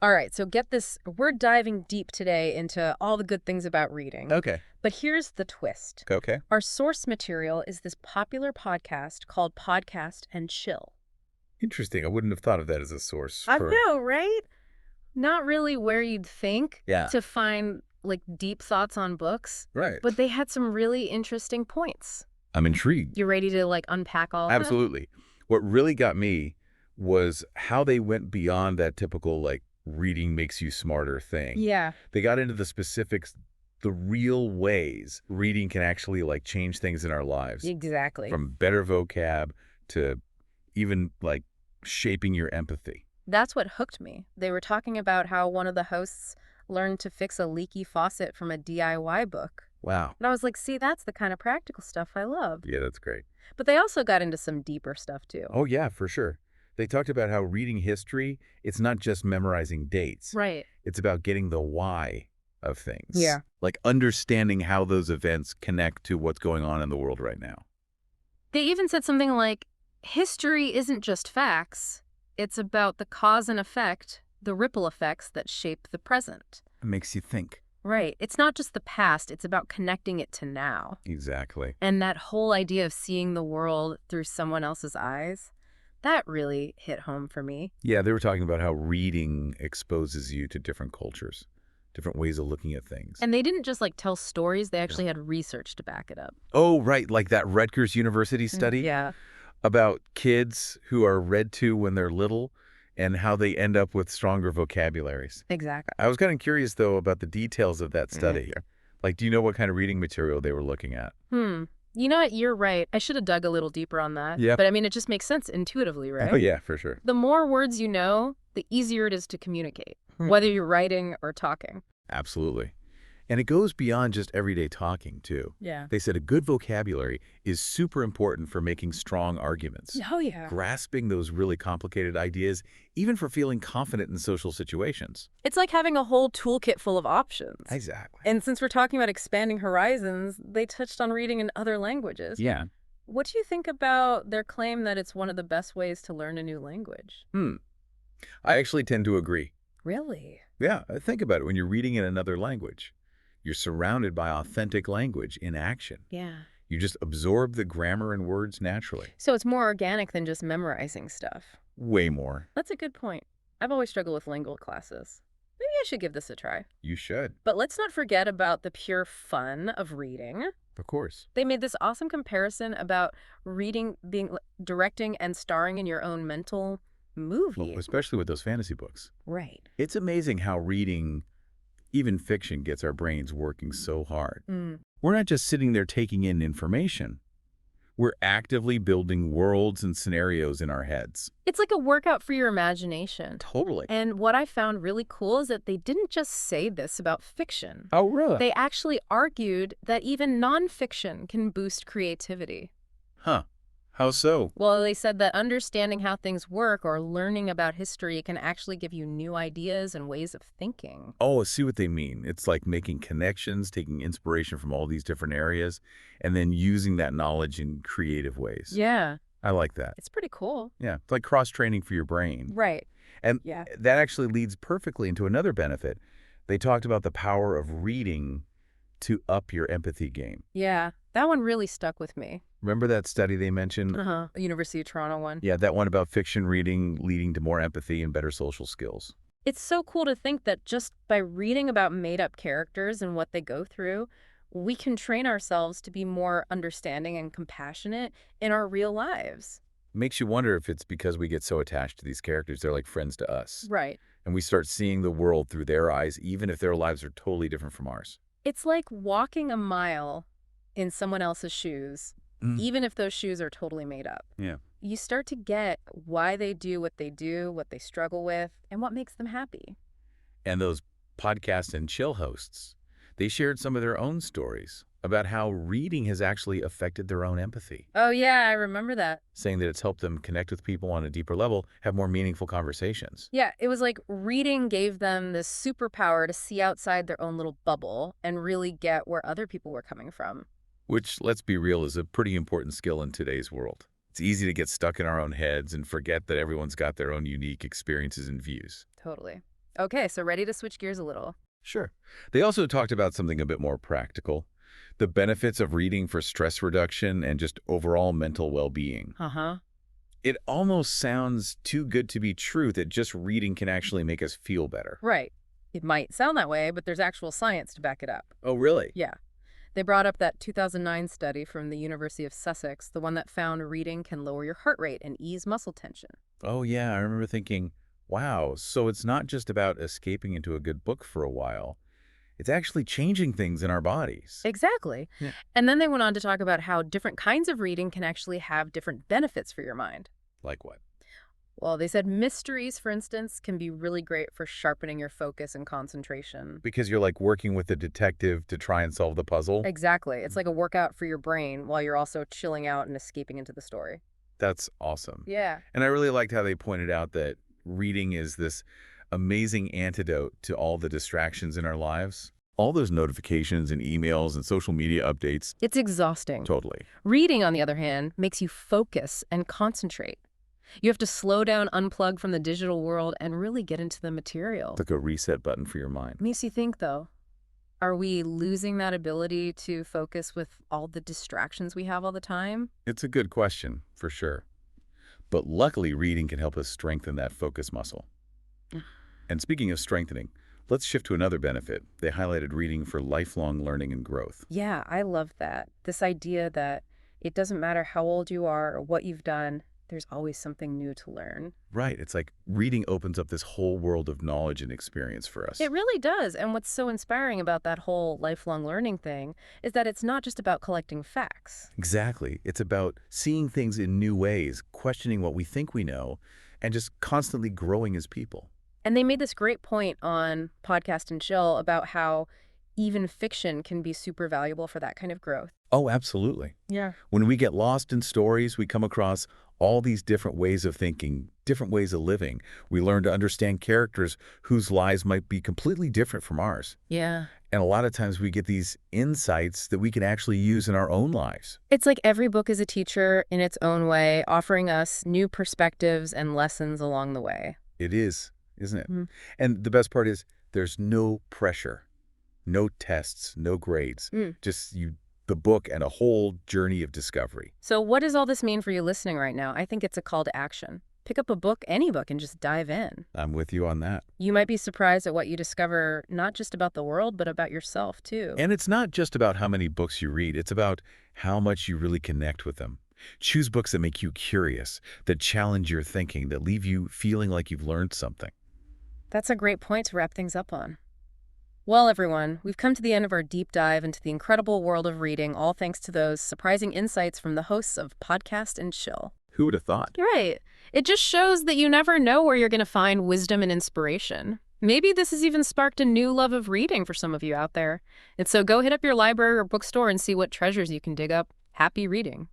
All right, so get this. We're diving deep today into all the good things about reading. Okay. But here's the twist. Okay. Our source material is this popular podcast called Podcast and Chill. Interesting. I wouldn't have thought of that as a source I for... know, right? Not really where you'd think Yeah. to find like deep thoughts on books, Right. but they had some really interesting points. I'm intrigued. You ready to like unpack all of it? Absolutely. What really got me was how they went beyond that typical, like, reading makes you smarter thing. Yeah, They got into the specifics, the real ways reading can actually, like, change things in our lives. exactly. From better vocab to even, like, shaping your empathy. That's what hooked me. They were talking about how one of the hosts learned to fix a leaky faucet from a DIY book. Wow. And I was like, see, that's the kind of practical stuff I love. Yeah, that's great. But they also got into some deeper stuff too. Oh, yeah, for sure. They talked about how reading history, it's not just memorizing dates. Right. It's about getting the why of things. Yeah. Like understanding how those events connect to what's going on in the world right now. They even said something like, history isn't just facts. It's about the cause and effect, the ripple effects that shape the present. It makes you think. Right. It's not just the past. It's about connecting it to now. Exactly. And that whole idea of seeing the world through someone else's eyes, that really hit home for me. Yeah, they were talking about how reading exposes you to different cultures, different ways of looking at things. And they didn't just like tell stories, they actually had research to back it up. Oh, right, like that Rutgers University study Yeah. about kids who are read to when they're little and how they end up with stronger vocabularies. Exactly. I was kind of curious, though, about the details of that study. Like, do you know what kind of reading material they were looking at? You know what? You're right. I should have dug a little deeper on that. Yep. But I mean, it just makes sense intuitively, right? Oh, yeah, for sure. The more words you know, the easier it is to communicate, Hmm. whether you're writing or talking. Absolutely. And it goes beyond just everyday talking, too. Yeah. They said a good vocabulary is super important for making strong arguments, Oh, yeah. grasping those really complicated ideas, even for feeling confident in social situations. It's like having a whole toolkit full of options. Exactly. And since we're talking about expanding horizons, they touched on reading in other languages. Yeah. What do you think about their claim that it's one of the best ways to learn a new language? I actually tend to agree. Really? Yeah, think about it. When you're reading in another language, you're surrounded by authentic language in action. Yeah. You just absorb the grammar and words naturally. So it's more organic than just memorizing stuff. Way more. That's a good point. I've always struggled with lingual classes. Maybe I should give this a try. You should. But let's not forget about the pure fun of reading. Of course. They made this awesome comparison about reading being directing and starring in your own mental movie. Well, especially with those fantasy books. Right. It's amazing how reading, even fiction, gets our brains working so hard. We're not just sitting there taking in information. We're actively building worlds and scenarios in our heads. It's like a workout for your imagination. Totally. And what I found really cool is that they didn't just say this about fiction. Oh, really? They actually argued that even nonfiction can boost creativity. Huh. How so? Well, they said that understanding how things work or learning about history can actually give you new ideas and ways of thinking. Oh, I see what they mean. It's like making connections, taking inspiration from all these different areas, and then using that knowledge in creative ways. Yeah, I like that. it's pretty cool. Yeah, it's like cross-training for your brain. Right. And Yeah. that actually leads perfectly into another benefit. They talked about the power of reading to up your empathy game. Yeah, that one really stuck with me. Remember that study they mentioned? The University of Toronto one. Yeah, that one about fiction reading leading to more empathy and better social skills. It's so cool to think that just by reading about made-up characters and what they go through, we can train ourselves to be more understanding and compassionate in our real lives. Makes you wonder if it's because we get so attached to these characters, they're like friends to us. Right. And we start seeing the world through their eyes, even if their lives are totally different from ours. It's like walking a mile in someone else's shoes, even if those shoes are totally made up. Yeah. You start to get why they do, what they struggle with, and what makes them happy. And those podcast and chill hosts, they shared some of their own stories about how reading has actually affected their own empathy, Oh, yeah, I remember that. saying that it's helped them connect with people on a deeper level, have more meaningful conversations. Yeah, it was like reading gave them this superpower to see outside their own little bubble and really get where other people were coming from. Which, let's be real, is a pretty important skill in today's world. It's easy to get stuck in our own heads and forget that everyone's got their own unique experiences and views. Totally. Okay, so ready to switch gears a little. Sure. They also talked about something a bit more practical, the benefits of reading for stress reduction and just overall mental well-being. Uh-huh. It almost sounds too good to be true that just reading can actually make us feel better. Right. It might sound that way, but there's actual science to back it up. Oh, really? Yeah. They brought up that 2009 study from the University of Sussex, the one that found reading can lower your heart rate and ease muscle tension. Oh, yeah. I remember thinking, wow, so it's not just about escaping into a good book for a while. It's actually changing things in our bodies. Exactly. Yeah. And then they went on to talk about how different kinds of reading can actually have different benefits for your mind. Like what? Well, they said mysteries, for instance, can be really great for sharpening your focus and concentration. Because you're like working with a detective to try and solve the puzzle? Exactly. It's like a workout for your brain while you're also chilling out and escaping into the story. That's awesome. Yeah. And I really liked how they pointed out that reading is this amazing antidote to all the distractions in our lives. All those notifications and emails and social media updates. It's exhausting. Totally. Reading, on the other hand, makes you focus and concentrate. You have to slow down, unplug from the digital world, and really get into the material. It's like a reset button for your mind. Makes you think, though. Are we losing that ability to focus with all the distractions we have all the time? It's a good question, for sure. But luckily, reading can help us strengthen that focus muscle. And speaking of strengthening, let's shift to another benefit. They highlighted reading for lifelong learning and growth. Yeah, I love that. This idea that it doesn't matter how old you are or what you've done, there's always something new to learn. Right. It's like reading opens up this whole world of knowledge and experience for us. It really does. And what's so inspiring about that whole lifelong learning thing is that it's not just about collecting facts. Exactly. It's about seeing things in new ways, questioning what we think we know, and just constantly growing as people. And they made this great point on Podcast and Chill about how even fiction can be super valuable for that kind of growth. Oh, absolutely. Yeah. When we get lost in stories, we come across all these different ways of thinking, different ways of living. We learn to understand characters whose lives might be completely different from ours. Yeah. And a lot of times we get these insights that we can actually use in our own lives. It's like every book is a teacher in its own way, offering us new perspectives and lessons along the way. It is, isn't it? Mhm. And the best part is there's no pressure, no tests, no grades, just the book and a whole journey of discovery. So what does all this mean for you listening right now? I think it's a call to action. Pick up a book, any book, and just dive in. I'm with you on that. You might be surprised at what you discover, not just about the world, but about yourself, too. And it's not just about how many books you read. It's about how much you really connect with them. Choose books that make you curious, that challenge your thinking, that leave you feeling like you've learned something. That's a great point to wrap things up on. Well, everyone, we've come to the end of our deep dive into the incredible world of reading, all thanks to those surprising insights from the hosts of Podcast and Chill. Who would have thought? You're right. It just shows that you never know where you're going to find wisdom and inspiration. Maybe this has even sparked a new love of reading for some of you out there. And so go hit up your library or bookstore and see what treasures you can dig up. Happy reading.